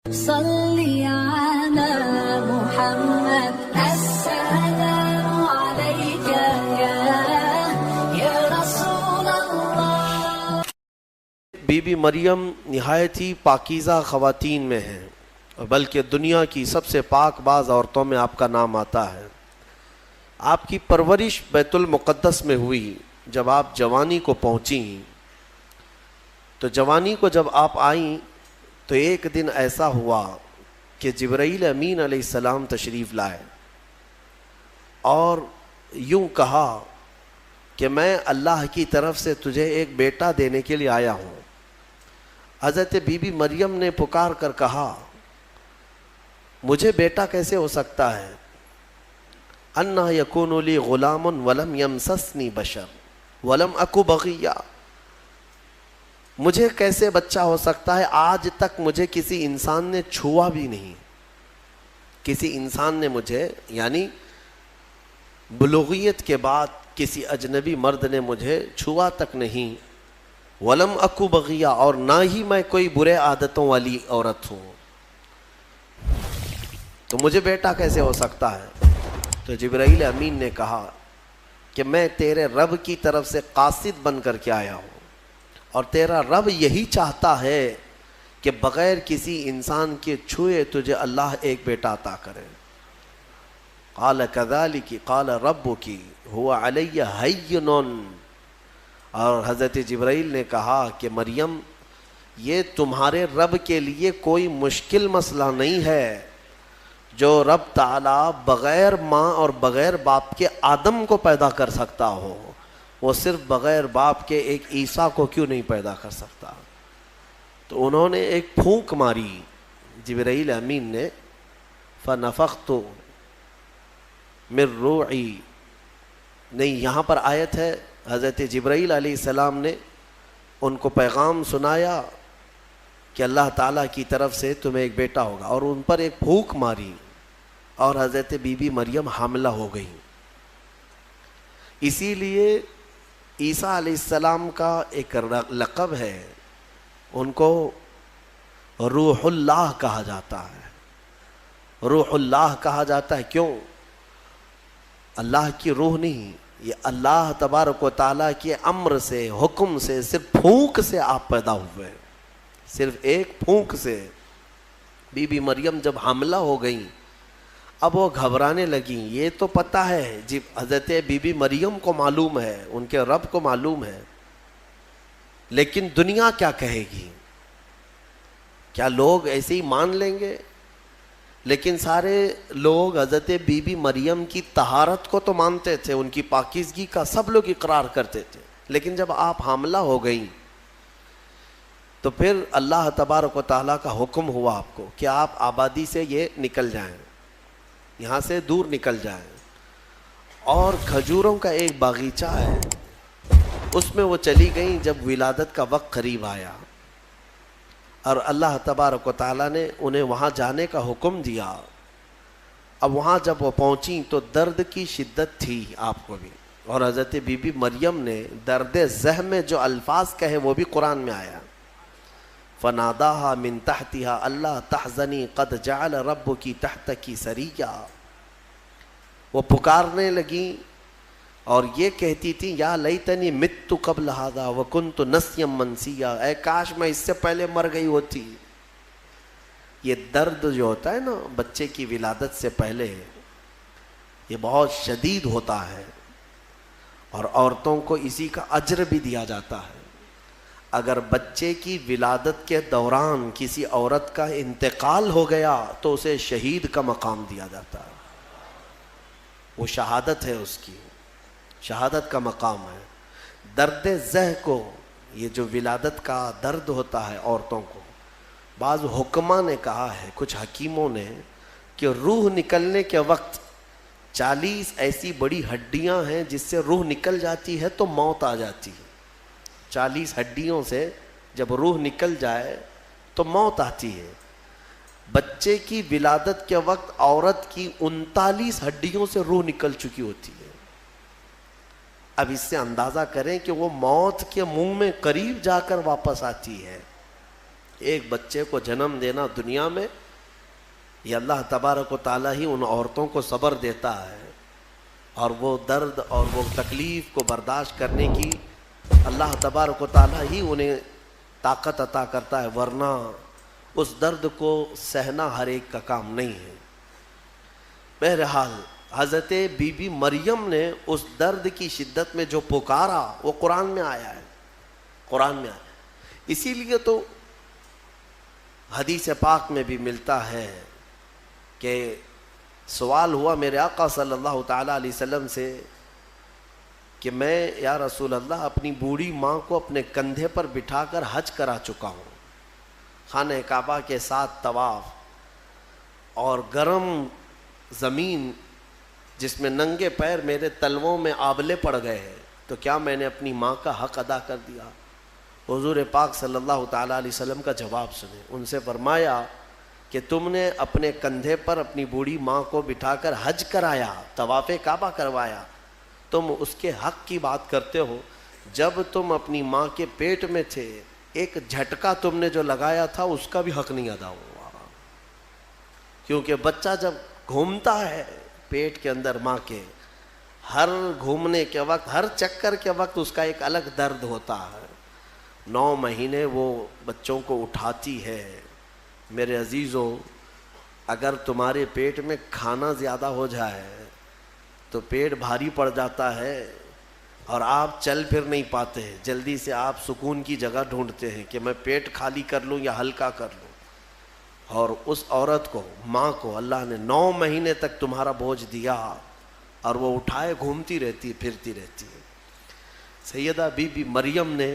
صلی علی محمد السلام علیک یا رسول اللہ۔ بی بی مریم نہایت ہی پاکیزہ خواتین میں ہیں، بلکہ دنیا کی سب سے پاک باز عورتوں میں آپ کا نام آتا ہے۔ آپ کی پرورش بیت المقدس میں ہوئی۔ جب آپ جوانی کو پہنچیں تو جوانی کو جب آپ آئیں تو ایک دن ایسا ہوا کہ جبرائیل امین علیہ السلام تشریف لائے اور یوں کہا کہ میں اللہ کی طرف سے تجھے ایک بیٹا دینے کے لیے آیا ہوں۔ حضرت بی بی مریم نے پکار کر کہا مجھے بیٹا کیسے ہو سکتا ہے؟ انا یکون لی غلام ولم یمسسنی بشر ولم اکو بغیہ، مجھے کیسے بچہ ہو سکتا ہے؟ آج تک مجھے کسی انسان نے چھوا بھی نہیں، کسی انسان نے مجھے، یعنی بلوغیت کے بعد کسی اجنبی مرد نے مجھے چھوا تک نہیں، ولم اکو بغیہ، اور نہ ہی میں کوئی برے عادتوں والی عورت ہوں، تو مجھے بیٹا کیسے ہو سکتا ہے؟ تو جبرائیل امین نے کہا کہ میں تیرے رب کی طرف سے قاصد بن کر کے آیا ہوں، اور تیرا رب یہی چاہتا ہے کہ بغیر کسی انسان کے چھوئے تجھے اللہ ایک بیٹا عطا کرے۔ قال کذالک قال ربک هو علی ہین، اور حضرت جبرائیل نے کہا کہ مریم یہ تمہارے رب کے لیے کوئی مشکل مسئلہ نہیں ہے، جو رب تعالیٰ بغیر ماں اور بغیر باپ کے آدم کو پیدا کر سکتا ہو، وہ صرف بغیر باپ کے ایک عیسیٰ کو کیوں نہیں پیدا کر سکتا؟ تو انہوں نے ایک پھونک ماری جبرائیل امین نے، فنفخت من روحی، نہیں یہاں پر آیت ہے حضرت جبرائیل علیہ السلام نے ان کو پیغام سنایا کہ اللہ تعالیٰ کی طرف سے تمہیں ایک بیٹا ہوگا، اور ان پر ایک پھونک ماری اور حضرت بی بی مریم حاملہ ہو گئی۔ اسی لیے عیسیٰ علیہ السلام کا ایک لقب ہے، ان کو روح اللہ کہا جاتا ہے۔ روح اللہ کہا جاتا ہے کیوں؟ اللہ کی روح نہیں، یہ اللہ تبارک و تعالیٰ کے امر سے، حکم سے، صرف پھونک سے آپ پیدا ہوئے، صرف ایک پھونک سے۔ بی بی مریم جب حاملہ ہو گئیں اب وہ گھبرانے لگیں، یہ تو پتہ ہے جی حضرت بی بی مریم کو معلوم ہے، ان کے رب کو معلوم ہے، لیکن دنیا کیا کہے گی؟ کیا لوگ ایسے ہی مان لیں گے؟ لیکن سارے لوگ حضرت بی بی مریم کی طہارت کو تو مانتے تھے، ان کی پاکیزگی کا سب لوگ اقرار کرتے تھے، لیکن جب آپ حاملہ ہو گئیں تو پھر اللہ تبارک و تعالیٰ کا حکم ہوا آپ کو کہ آپ آبادی سے یہ نکل جائیں، یہاں سے دور نکل جائیں، اور کھجوروں کا ایک باغیچہ ہے اس میں وہ چلی گئیں۔ جب ولادت کا وقت قریب آیا اور اللہ تبارک و تعالیٰ نے انہیں وہاں جانے کا حکم دیا، اب وہاں جب وہ پہنچیں تو درد کی شدت تھی آپ کو بھی، اور حضرت بی بی مریم نے درد زہ میں جو الفاظ کہے وہ بھی قرآن میں آیا، فناداہا من تحتہا اللہ تحزنی قد جعل ربکی تحتکی سریہ، وہ پکارنے لگیں اور یہ کہتی تھی یا لیتنی مت قبل ھذا وکنت نسیا منسیا، اے کاش میں اس سے پہلے مر گئی ہوتی۔ یہ درد جو ہوتا ہے نا بچے کی ولادت سے پہلے، یہ بہت شدید ہوتا ہے، اور عورتوں کو اسی کا اجر بھی دیا جاتا ہے۔ اگر بچے کی ولادت کے دوران کسی عورت کا انتقال ہو گیا تو اسے شہید کا مقام دیا جاتا ہے، وہ شہادت ہے، اس کی شہادت کا مقام ہے۔ درد زہ کو، یہ جو ولادت کا درد ہوتا ہے عورتوں کو، بعض حکماء نے کہا ہے، کچھ حکیموں نے، کہ روح نکلنے کے وقت 40 ایسی بڑی ہڈیاں ہیں جس سے روح نکل جاتی ہے تو موت آ جاتی ہے۔ 40 ہڈیوں سے جب روح نکل جائے تو موت آتی ہے۔ بچے کی ولادت کے وقت عورت کی 39 ہڈیوں سے روح نکل چکی ہوتی ہے۔ اب اس سے اندازہ کریں کہ وہ موت کے منہ میں قریب جا کر واپس آتی ہے۔ ایک بچے کو جنم دینا دنیا میں، یہ اللہ تبارک و تعالیٰ ہی ان عورتوں کو صبر دیتا ہے، اور وہ درد اور وہ تکلیف کو برداشت کرنے کی اللہ تبارک و تعالیٰ ہی انہیں طاقت عطا کرتا ہے، ورنہ اس درد کو سہنا ہر ایک کا کام نہیں ہے۔ بہرحال حضرت بی بی مریم نے اس درد کی شدت میں جو پکارا وہ قرآن میں آیا ہے، قرآن میں آیا۔ اسی لیے تو حدیث پاک میں بھی ملتا ہے کہ سوال ہوا میرے آقا صلی اللہ تعالیٰ علیہ وسلم سے کہ میں یا رسول اللہ اپنی بوڑھی ماں کو اپنے کندھے پر بٹھا کر حج کرا چکا ہوں، خانہ کعبہ کے ساتھ طواف، اور گرم زمین جس میں ننگے پیر میرے تلووں میں آبلے پڑ گئے ہیں، تو کیا میں نے اپنی ماں کا حق ادا کر دیا؟ حضور پاک صلی اللہ تعالیٰ علیہ وسلم کا جواب سنیں۔ ان سے فرمایا کہ تم نے اپنے کندھے پر اپنی بوڑھی ماں کو بٹھا کر حج کرایا، طواف کعبہ کروایا، تم اس کے حق کی بات کرتے ہو۔ جب تم اپنی ماں کے پیٹ میں تھے ایک جھٹکا تم نے جو لگایا تھا اس کا بھی حق نہیں ادا ہوا، کیونکہ بچہ جب گھومتا ہے پیٹ کے اندر ماں کے، ہر گھومنے کے وقت، ہر چکر کے وقت اس کا ایک الگ درد ہوتا ہے۔ 9 مہینے وہ بچوں کو اٹھاتی ہے۔ میرے عزیزو، اگر تمہارے پیٹ میں کھانا زیادہ ہو جائے تو پیٹ بھاری پڑ جاتا ہے اور آپ چل پھر نہیں پاتے، جلدی سے آپ سکون کی جگہ ڈھونڈتے ہیں کہ میں پیٹ خالی کر لوں یا ہلکا کر لوں۔ اور اس عورت کو، ماں کو، اللہ نے 9 مہینے تک تمہارا بوجھ دیا اور وہ اٹھائے گھومتی رہتی، پھرتی رہتی ہے۔ سیدہ بی بی مریم نے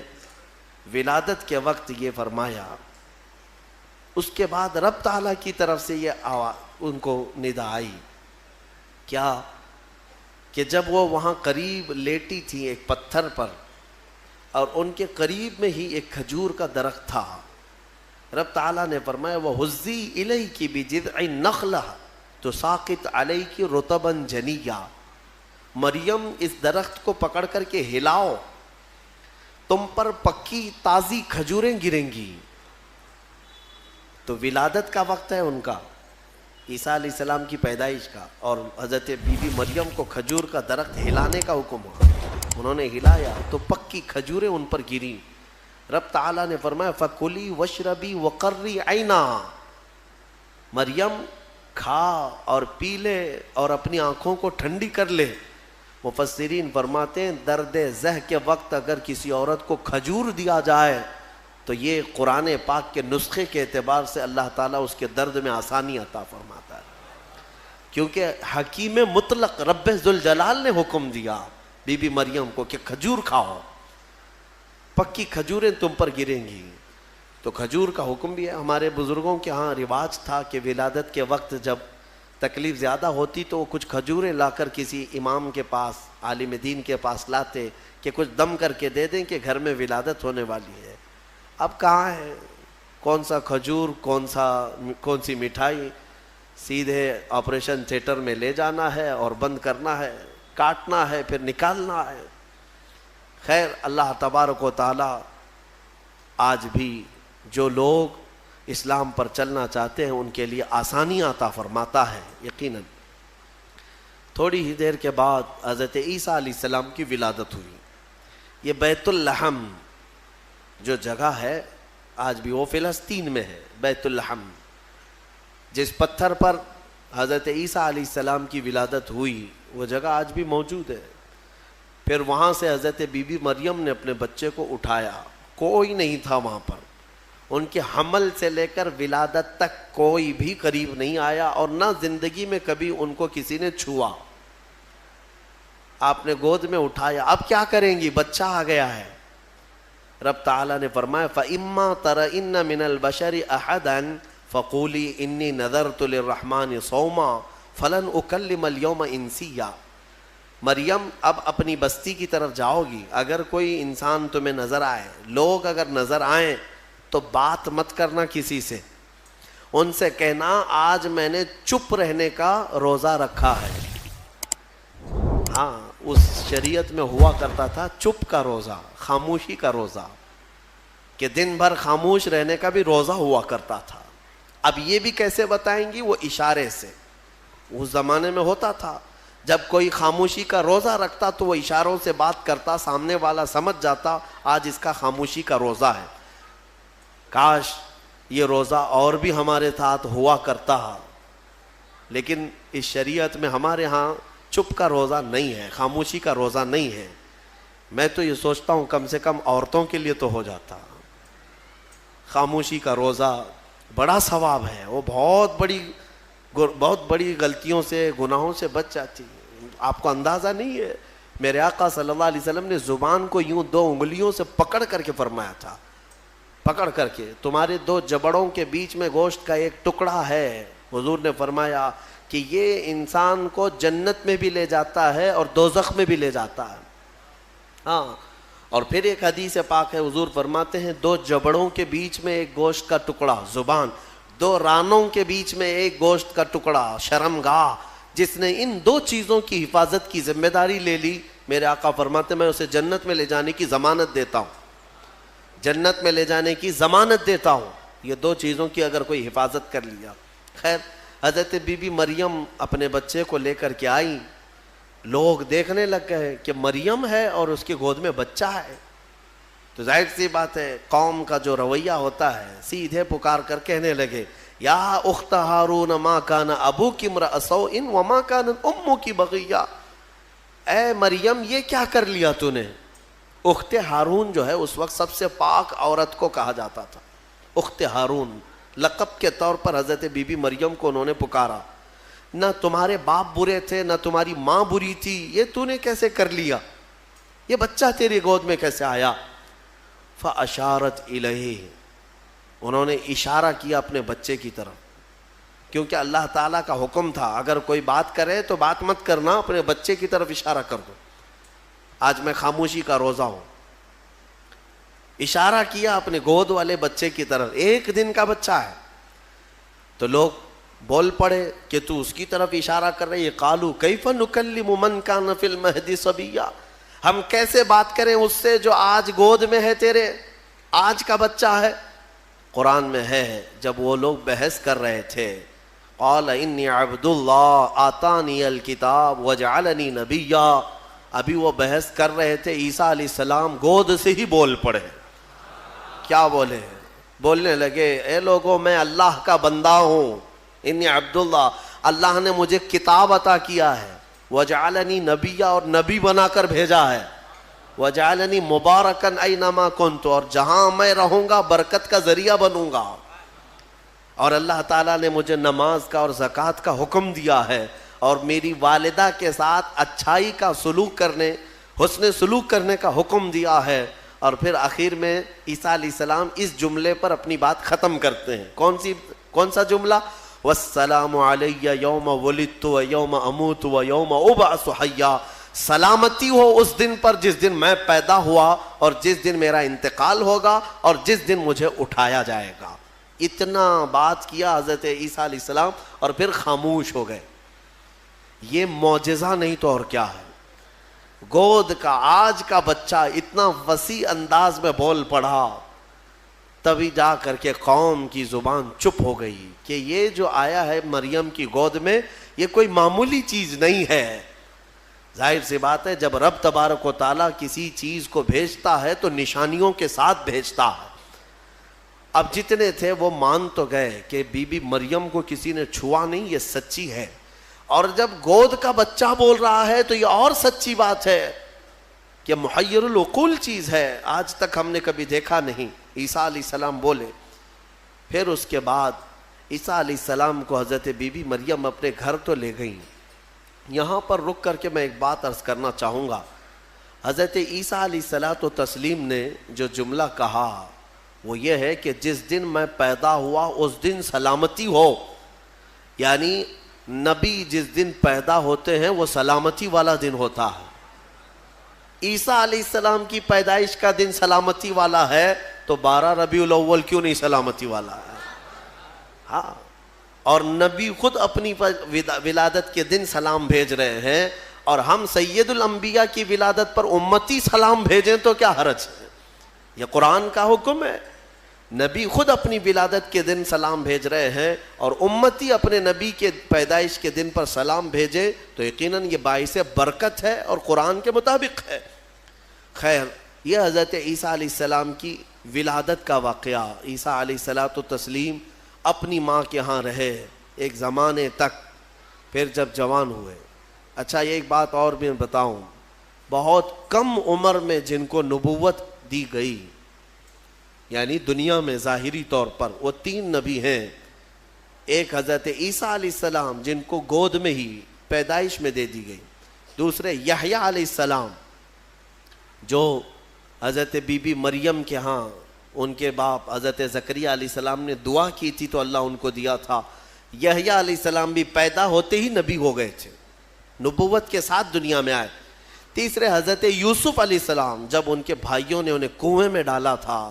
ولادت کے وقت یہ فرمایا، اس کے بعد رب تعالیٰ کی طرف سے یہ آواز ان کو ندا آئی، کیا کہ جب وہ وہاں قریب لیٹی تھی ایک پتھر پر، اور ان کے قریب میں ہی ایک کھجور کا درخت تھا، رب تعالیٰ نے فرمایا وَهُزِّي إِلَيْكِ بِجِذْعِ النَّخْلَةِ تُسَاقِطْ عَلَيْكِ رُطَبًا جَنِيًّا، مریم اس درخت کو پکڑ کر کے ہلاؤ، تم پر پکی تازی کھجوریں گریں گی۔ تو ولادت کا وقت ہے ان کا، عیسیٰ علیہ السلام کی پیدائش کا، اور حضرت بی بی مریم کو کھجور کا درخت ہلانے کا حکم ہوا، انہوں نے ہلایا تو پکی کھجوریں ان پر گریں۔ رب تعالیٰ نے فرمایا فَكُلِي وَاشْرَبِي وَقَرِّي عَيْنًا، مریم کھا اور پی لے اور اپنی آنکھوں کو ٹھنڈی کر لے۔ مفسرین فرماتے ہیں درد زہ کے وقت اگر کسی عورت کو کھجور دیا جائے تو یہ قرآن پاک کے نسخے کے اعتبار سے اللہ تعالیٰ اس کے درد میں آسانی عطا فرماتا ہے، کیونکہ حکیم مطلق رب ذوالجلال نے حکم دیا بی بی مریم کو کہ کھجور کھاؤ، پکی کھجوریں تم پر گریں گی۔ تو کھجور کا حکم بھی ہے۔ ہمارے بزرگوں کے ہاں رواج تھا کہ ولادت کے وقت جب تکلیف زیادہ ہوتی تو وہ کچھ کھجوریں لا کر کسی امام کے پاس، عالم دین کے پاس لاتے کہ کچھ دم کر کے دے دیں کہ گھر میں ولادت ہونے والی ہے۔ اب کہاں ہے، کون سا کھجور، کون سی مٹھائی، سیدھے آپریشن تھیٹر میں لے جانا ہے اور بند کرنا ہے، کاٹنا ہے پھر نکالنا ہے۔ خیر، اللہ تبارک و تعالی آج بھی جو لوگ اسلام پر چلنا چاہتے ہیں ان کے لیے آسانی عطا فرماتا ہے یقیناً۔ تھوڑی ہی دیر کے بعد حضرت عیسیٰ علیہ السلام کی ولادت ہوئی۔ یہ بیت اللحم جو جگہ ہے آج بھی وہ فلسطین میں ہے، بیت اللحم، جس پتھر پر حضرت عیسیٰ علیہ السلام کی ولادت ہوئی وہ جگہ آج بھی موجود ہے۔ پھر وہاں سے حضرت بی بی مریم نے اپنے بچے کو اٹھایا، کوئی نہیں تھا وہاں پر، ان کے حمل سے لے کر ولادت تک کوئی بھی قریب نہیں آیا، اور نہ زندگی میں کبھی ان کو کسی نے چھوا۔ آپ نے گود میں اٹھایا، اب کیا کریں گی، بچہ آ گیا ہے۔ رب تعالیٰ نے فرمایا فَإِمَّا تَرَئِنَّ مِنَ الْبَشَرِ أَحَدًا فَقُولِي إِنِّي نَذَرْتُ لِلرَّحْمَنِ صَوْمًا فَلَنْ أُكَلِّمَ الْيَوْمَ إِنسِيًّا، مریم اب اپنی بستی کی طرف جاؤ گی، اگر کوئی انسان تمہیں نظر آئے، لوگ اگر نظر آئیں تو بات مت کرنا کسی سے، ان سے کہنا آج میں نے چپ رہنے کا روزہ رکھا ہے۔ ہاں، اس شریعت میں ہوا کرتا تھا چپ کا روزہ، خاموشی کا روزہ، کہ دن بھر خاموش رہنے کا بھی روزہ ہوا کرتا تھا. اب یہ بھی کیسے بتائیں گی؟ وہ اشارے سے. اس زمانے میں ہوتا تھا جب کوئی خاموشی کا روزہ رکھتا تو وہ اشاروں سے بات کرتا, سامنے والا سمجھ جاتا آج اس کا خاموشی کا روزہ ہے. کاش یہ روزہ اور بھی ہمارے ساتھ ہوا کرتا, لیکن اس شریعت میں ہمارے ہاں چپ کا روزہ نہیں ہے, خاموشی کا روزہ نہیں ہے. میں تو یہ سوچتا ہوں کم سے کم عورتوں کے لیے تو ہو جاتا. خاموشی کا روزہ بڑا ثواب ہے, وہ بہت بڑی غلطیوں سے, گناہوں سے بچ جاتی. آپ کو اندازہ نہیں ہے, میرے آقا صلی اللہ علیہ وسلم نے زبان کو یوں 2 انگلیوں سے پکڑ کر کے فرمایا تھا, پکڑ کر کے, تمہارے 2 جبڑوں کے بیچ میں گوشت کا ایک ٹکڑا ہے. حضور نے فرمایا کہ یہ انسان کو جنت میں بھی لے جاتا ہے اور دوزخ میں بھی لے جاتا ہے. ہاں, اور پھر ایک حدیث پاک ہے, حضور فرماتے ہیں 2 جبڑوں کے بیچ میں ایک گوشت کا ٹکڑا زبان, 2 رانوں کے بیچ میں ایک گوشت کا ٹکڑا شرمگاہ, جس نے ان 2 چیزوں کی حفاظت کی ذمہ داری لے لی, میرے آقا فرماتے میں اسے جنت میں لے جانے کی ضمانت دیتا ہوں, جنت میں لے جانے کی ضمانت دیتا ہوں. یہ 2 چیزوں کی اگر کوئی حفاظت کر لیا. خیر, حضرت بی بی مریم اپنے بچے کو لے کر کے آئیں, لوگ دیکھنے لگ گئے کہ مریم ہے اور اس کی گود میں بچہ ہے. تو ظاہر سی بات ہے قوم کا جو رویہ ہوتا ہے, سیدھے پکار کر کہنے لگے یا اخت ہارون ما کان ابوک امرأ سوء وما کانت امک بغیہ. اے مریم یہ کیا کر لیا تو نے؟ اخت ہارون جو ہے اس وقت سب سے پاک عورت کو کہا جاتا تھا. اخت ہارون لقب کے طور پر حضرت بی بی مریم کو انہوں نے پکارا. نہ تمہارے باپ برے تھے نہ تمہاری ماں بری تھی, یہ تو نے کیسے کر لیا؟ یہ بچہ تیری گود میں کیسے آیا؟ فاشارت الیہ, انہوں نے اشارہ کیا اپنے بچے کی طرف, کیونکہ اللہ تعالیٰ کا حکم تھا اگر کوئی بات کرے تو بات مت کرنا, اپنے بچے کی طرف اشارہ کر دو. آج میں خاموشی کا روزہ ہوں, اشارہ کیا اپنے گود والے بچے کی طرف, 1 دن کا بچہ ہے. تو لوگ بول پڑے کہ تو اس کی طرف اشارہ کر رہے, قالوا کیف نکلم من کان فی المہد صبیا, ہم کیسے بات کریں اس سے جو آج گود میں ہے تیرے, آج کا بچہ ہے. قرآن میں ہے جب وہ لوگ بحث کر رہے تھے, قال انی عبد اللہ آتانی الکتاب وجعلنی نبیا, ابھی وہ بحث کر رہے تھے, عیسیٰ علیہ السلام گود سے ہی بول پڑے. کیا بولے؟ بولنے لگے اے لوگوں میں اللہ کا بندہ ہوں, انی عبداللہ, اللہ نے مجھے کتاب عطا کیا ہے, وجعلنی نبیا, اور نبی بنا کر بھیجا ہے, وجعلنی مبارکن اینما کنت, اور جہاں میں رہوں گا برکت کا ذریعہ بنوں گا, اور اللہ تعالیٰ نے مجھے نماز کا اور زکوٰۃ کا حکم دیا ہے, اور میری والدہ کے ساتھ اچھائی کا سلوک کرنے, حسن سلوک کرنے کا حکم دیا ہے. اور پھر آخر میں عیسیٰ علیہ السلام اس جملے پر اپنی بات ختم کرتے ہیں. کون سا جملہ؟ والسلام علی یوم ولدت و یوم اموت و یوم ابعث حیا, سلامتی ہو اس دن پر جس دن میں پیدا ہوا اور جس دن میرا انتقال ہوگا اور جس دن مجھے اٹھایا جائے گا. اتنا بات کیا حضرت عیسیٰ علیہ السلام اور پھر خاموش ہو گئے. یہ معجزہ نہیں تو اور کیا ہے؟ گود کا آج کا بچہ اتنا وسیع انداز میں بول پڑا, تبھی جا کر کے قوم کی زبان چپ ہو گئی کہ یہ جو آیا ہے مریم کی گود میں یہ کوئی معمولی چیز نہیں ہے. ظاہر سی بات ہے جب رب تبارک و تعالیٰ کسی چیز کو بھیجتا ہے تو نشانیوں کے ساتھ بھیجتا ہے. اب جتنے تھے وہ مان تو گئے کہ بی بی مریم کو کسی نے چھوا نہیں, یہ سچی ہے, اور جب گود کا بچہ بول رہا ہے تو یہ اور سچی بات ہے کہ محیر العقول چیز ہے, آج تک ہم نے کبھی دیکھا نہیں. عیسیٰ علیہ السلام بولے. پھر اس کے بعد عیسیٰ علیہ السلام کو حضرت بی بی مریم اپنے گھر تو لے گئیں. یہاں پر رک کر کے میں ایک بات عرض کرنا چاہوں گا. حضرت عیسیٰ علیہ الصلوۃ والتسلیم نے جو جملہ کہا وہ یہ ہے کہ جس دن میں پیدا ہوا اس دن سلامتی ہو, یعنی نبی جس دن پیدا ہوتے ہیں وہ سلامتی والا دن ہوتا ہے. عیسیٰ علیہ السلام کی پیدائش کا دن سلامتی والا ہے تو 12 ربیع الاول کیوں نہیں سلامتی والا ہے؟ ہاں, اور نبی خود اپنی ولادت کے دن سلام بھیج رہے ہیں, اور ہم سید الانبیاء کی ولادت پر امتی سلام بھیجیں تو کیا حرج ہے؟ یہ قرآن کا حکم ہے. نبی خود اپنی ولادت کے دن سلام بھیج رہے ہیں اور امتی اپنے نبی کے پیدائش کے دن پر سلام بھیجے تو یقیناً یہ باعث برکت ہے اور قرآن کے مطابق ہے۔ خیر، یہ حضرت عیسیٰ علیہ السلام کی ولادت کا واقعہ۔ عیسیٰ علیہ الصلوۃ والتسلیم اپنی ماں کے ہاں رہے ایک زمانے تک، پھر جب جوان ہوئے۔ اچھا، یہ ایک بات اور بھی بتاؤں، بہت کم عمر میں جن کو نبوت دی گئی، یعنی دنیا میں ظاہری طور پر، وہ 3 نبی ہیں۔ ایک حضرت عیسیٰ علیہ السلام جن کو گود میں ہی پیدائش میں دے دی گئی، دوسرے یحییٰ علیہ السلام جو حضرت بی بی مریم کے ہاں ان کے باپ حضرت زکریہ علیہ السلام نے دعا کی تھی تو اللہ ان کو دیا تھا۔ یحییٰ علیہ السلام بھی پیدا ہوتے ہی نبی ہو گئے تھے، نبوت کے ساتھ دنیا میں آئے۔ تیسرے حضرت یوسف علیہ السلام، جب ان کے بھائیوں نے انہیں کنویں میں ڈالا تھا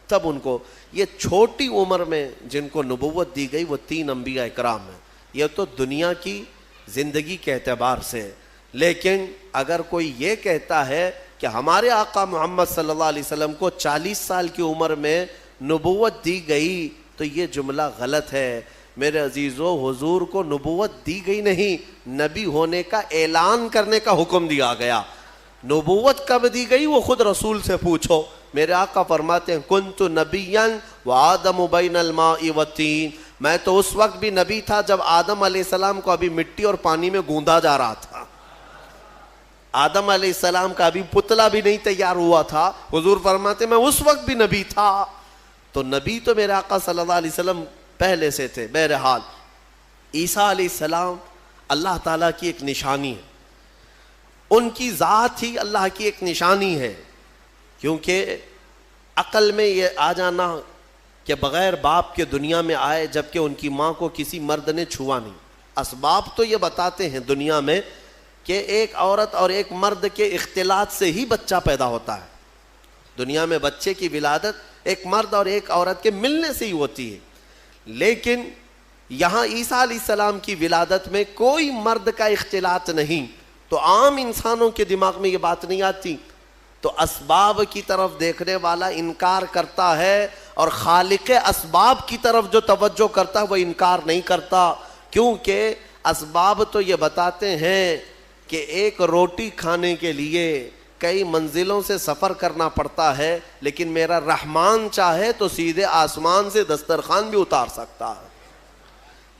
تب ان کو، یہ چھوٹی عمر میں جن کو نبوت دی گئی وہ 3 انبیاء اکرام ہیں۔ یہ تو دنیا کی زندگی کے اعتبار سے، لیکن اگر کوئی یہ کہتا ہے کہ ہمارے آقا محمد صلی اللہ علیہ وسلم کو 40 سال کی عمر میں نبوت دی گئی تو یہ جملہ غلط ہے۔ میرے عزیزو، حضور کو نبوت دی گئی نہیں، نبی ہونے کا اعلان کرنے کا حکم دیا گیا۔ نبوت کب دی گئی وہ خود رسول سے پوچھو۔ میرے آقا فرماتے ہیں کنت نبیا وآدم بین الماء والطین، میں تو اس وقت بھی نبی تھا جب آدم علیہ السلام کو ابھی مٹی اور پانی میں گوندا جا رہا تھا۔ آدم علیہ السلام کا ابھی پتلا بھی نہیں تیار ہوا تھا، حضور فرماتے ہیں میں اس وقت بھی نبی تھا۔ تو نبی تو میرے آقا صلی اللہ علیہ وسلم پہلے سے تھے۔ بہرحال عیسیٰ علیہ السلام اللہ تعالیٰ کی ایک نشانی ہے، ان کی ذات ہی اللہ کی ایک نشانی ہے، کیونکہ عقل میں یہ آ جانا کہ بغیر باپ کے دنیا میں آئے جبکہ ان کی ماں کو کسی مرد نے چھوا نہیں۔ اسباب تو یہ بتاتے ہیں دنیا میں کہ ایک عورت اور ایک مرد کے اختلاط سے ہی بچہ پیدا ہوتا ہے۔ دنیا میں بچے کی ولادت ایک مرد اور ایک عورت کے ملنے سے ہی ہوتی ہے، لیکن یہاں عیسیٰ علیہ السلام کی ولادت میں کوئی مرد کا اختلاط نہیں، تو عام انسانوں کے دماغ میں یہ بات نہیں آتی، تو اسباب کی طرف دیکھنے والا انکار کرتا ہے اور خالق اسباب کی طرف جو توجہ کرتا ہے وہ انکار نہیں کرتا، کیونکہ اسباب تو یہ بتاتے ہیں کہ ایک روٹی کھانے کے لیے کئی منزلوں سے سفر کرنا پڑتا ہے، لیکن میرا رحمان چاہے تو سیدھے آسمان سے دسترخوان بھی اتار سکتا ہے۔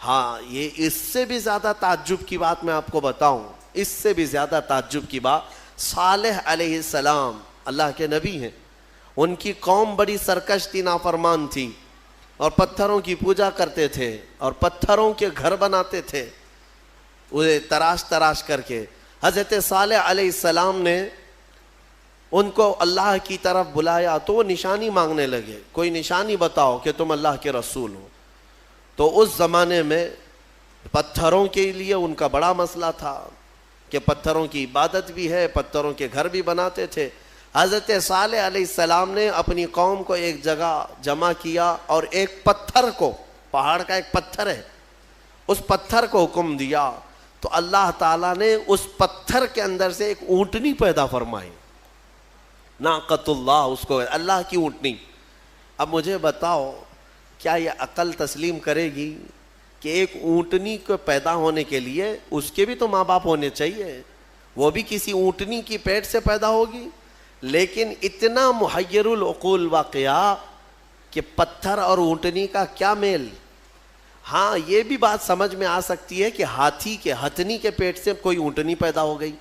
ہاں، یہ اس سے بھی زیادہ تعجب کی بات میں آپ کو بتاؤں، اس سے بھی زیادہ تعجب کی بات، صالح علیہ السلام اللہ کے نبی ہیں، ان کی قوم بڑی سرکش تھی، نافرمان تھی، اور پتھروں کی پوجا کرتے تھے اور پتھروں کے گھر بناتے تھے انہیں تراش تراش کر کے۔ حضرت صالح علیہ السلام نے ان کو اللہ کی طرف بلایا تو وہ نشانی مانگنے لگے، کوئی نشانی بتاؤ کہ تم اللہ کے رسول ہو۔ تو اس زمانے میں پتھروں کے لیے ان کا بڑا مسئلہ تھا کہ پتھروں کی عبادت بھی ہے، پتھروں کے گھر بھی بناتے تھے۔ حضرت صالح علیہ السلام نے اپنی قوم کو ایک جگہ جمع کیا اور ایک پتھر کو، پہاڑ کا ایک پتھر ہے، اس پتھر کو حکم دیا تو اللہ تعالیٰ نے اس پتھر کے اندر سے ایک اونٹنی پیدا فرمائی، ناقۃ اللہ، اس کو اللہ کی اونٹنی۔ اب مجھے بتاؤ کیا یہ عقل تسلیم کرے گی کہ ایک اونٹنی کو پیدا ہونے کے لیے اس کے بھی تو ماں باپ ہونے چاہیے، وہ بھی کسی اونٹنی کی پیٹ سے پیدا ہوگی؟ لیکن اتنا محیر العقول واقعہ کہ پتھر اور اونٹنی کا کیا میل۔ ہاں، یہ بھی بات سمجھ میں آ سکتی ہے کہ ہاتھی کے، ہتھنی کے پیٹ سے کوئی اونٹنی پیدا ہو گئی،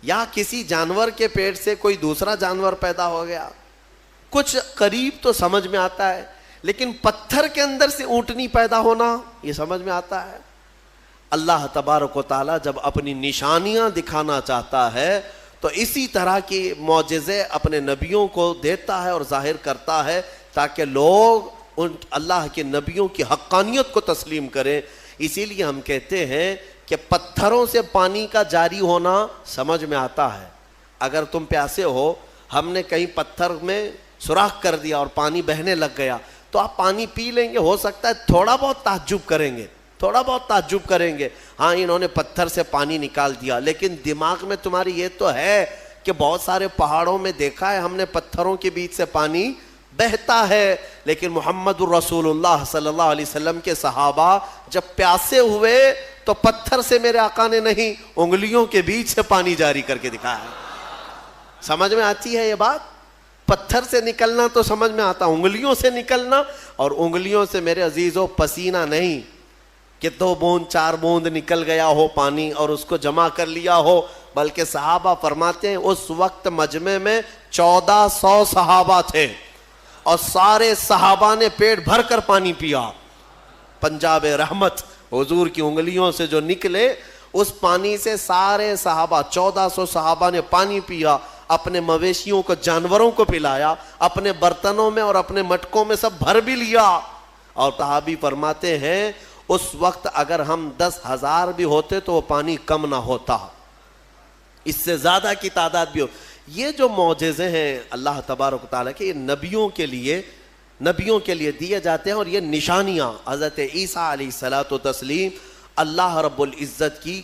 یا کسی جانور کے پیٹ سے کوئی دوسرا جانور پیدا ہو گیا، کچھ قریب تو سمجھ میں آتا ہے، لیکن پتھر کے اندر سے اونٹنی پیدا ہونا یہ سمجھ میں آتا ہے؟ اللہ تبارک و تعالیٰ جب اپنی نشانیاں دکھانا چاہتا ہے تو اسی طرح کی معجزے اپنے نبیوں کو دیتا ہے اور ظاہر کرتا ہے تاکہ لوگ ان اللہ کے نبیوں کی حقانیت کو تسلیم کریں۔ اسی لیے ہم کہتے ہیں کہ پتھروں سے پانی کا جاری ہونا سمجھ میں آتا ہے۔ اگر تم پیاسے ہو، ہم نے کہیں پتھر میں سوراخ کر دیا اور پانی بہنے لگ گیا تو آپ پانی پی لیں گے، ہو سکتا ہے تھوڑا بہت تعجب کریں گے، تھوڑا بہت تعجب کریں گے، ہاں انہوں نے پتھر سے پانی نکال دیا، لیکن دماغ میں تمہاری یہ تو ہے کہ بہت سارے پہاڑوں میں دیکھا ہے ہم نے پتھروں کے بیچ سے پانی بہتا ہے، لیکن محمد الرسول اللہ صلی اللہ علیہ وسلم کے صحابہ جب پیاسے ہوئے تو پتھر سے میرے آقا نے نہیں، انگلیوں کے بیچ سے پانی جاری کر کے دکھایا. سمجھ میں آتی ہے یہ بات؟ پتھر سے نکلنا تو سمجھ میں آتا، انگلیوں سے نکلنا، اور انگلیوں سے میرے عزیزو پسینہ نہیں کہ 2 بوند 4 بوند نکل گیا ہو پانی اور اس کو جمع کر لیا ہو، بلکہ صحابہ فرماتے ہیں اس وقت مجمع میں 1400 صحابہ تھے اور سارے صحابہ نے پیٹ بھر کر پانی پیا. پنجاب رحمت حضور کی انگلیوں سے جو نکلے اس پانی سے سارے صحابہ 1400 صحابہ نے پانی پیا، اپنے مویشیوں کو جانوروں کو پلایا، اپنے برتنوں میں اور اپنے مٹکوں میں سب بھر بھی لیا. اور صحابی فرماتے ہیں اس وقت اگر ہم 10,000 بھی ہوتے تو وہ پانی کم نہ ہوتا، اس سے زیادہ کی تعداد بھی ہو. یہ جو معجزے ہیں اللہ تبارک و تعالیٰ کے، یہ نبیوں کے لیے دیے جاتے ہیں، اور یہ نشانیاں حضرت عیسیٰ علیہ الصلوۃ والتسلیم اللہ رب العزت کی